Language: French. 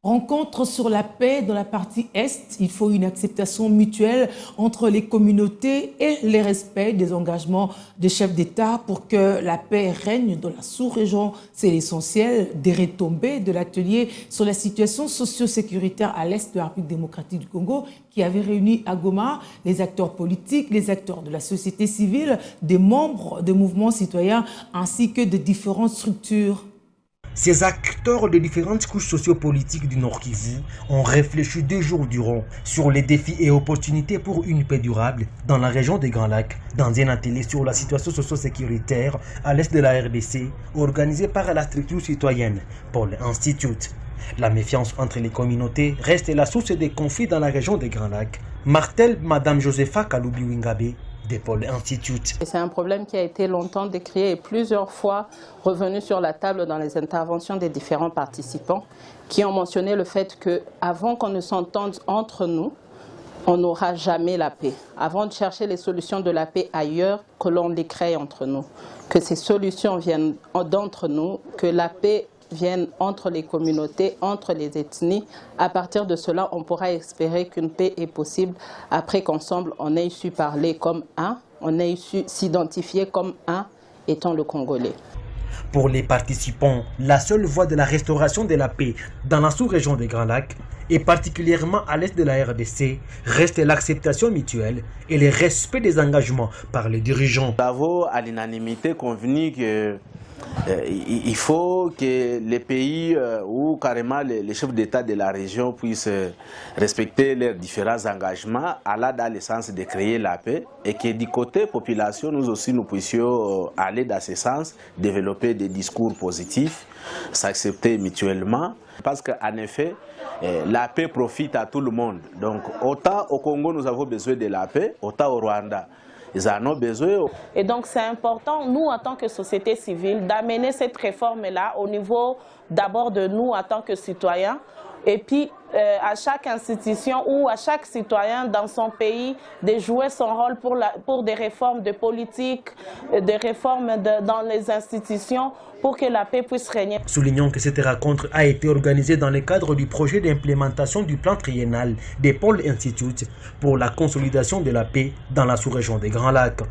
Rencontre sur la paix dans la partie Est. Il faut une acceptation mutuelle entre les communautés et le respect des engagements des chefs d'État pour que la paix règne dans la sous-région. C'est l'essentiel des retombées de l'atelier sur la situation socio-sécuritaire à l'Est de la République démocratique du Congo qui avait réuni à Goma les acteurs politiques, les acteurs de la société civile, des membres de mouvements citoyens ainsi que de différentes structures. Ces acteurs de différentes couches sociopolitiques du Nord Kivu ont réfléchi 2 jours durant sur les défis et opportunités pour une paix durable dans la région des Grands Lacs, dans un atelier sur la situation socio-sécuritaire à l'est de la RDC, organisé par la structure citoyenne Paul Institute. La méfiance entre les communautés reste la source des conflits dans la région des Grands Lacs, martèle Madame Josepha Kaloubi-Wingabe de Paul Institute. C'est un problème qui a été longtemps décrié et plusieurs fois revenu sur la table dans les interventions des différents participants qui ont mentionné le fait qu'avant qu'on ne s'entende entre nous, on n'aura jamais la paix. Avant de chercher les solutions de la paix ailleurs, que l'on les crée entre nous. Que ces solutions viennent d'entre nous, que la paix viennent entre les communautés, entre les ethnies. À partir de cela, on pourra espérer qu'une paix est possible après qu'ensemble, on ait su parler comme un, on ait su s'identifier comme un, étant le Congolais. Pour les participants, la seule voie de la restauration de la paix dans la sous-région des Grands Lacs, et particulièrement à l'est de la RDC, reste l'acceptation mutuelle et le respect des engagements par les dirigeants. Nous avons à l'unanimité convenu que il faut que les pays ou carrément les chefs d'État de la région puissent respecter leurs différents engagements, aller dans le sens de créer la paix et que du côté population, nous aussi nous puissions aller dans ce sens, développer des discours positifs, s'accepter mutuellement. Parce qu'en effet, la paix profite à tout le monde. Donc autant au Congo nous avons besoin de la paix, autant au Rwanda. Ils en ont besoin. Et donc c'est important, nous en tant que société civile, d'amener cette réforme-là au niveau d'abord de nous en tant que citoyens, et puis à chaque institution ou à chaque citoyen dans son pays de jouer son rôle pour des réformes de politique, des réformes dans les institutions pour que la paix puisse régner. Soulignons que cette rencontre a été organisée dans le cadre du projet d'implémentation du plan triennal des Paul Institute pour la consolidation de la paix dans la sous-région des Grands Lacs.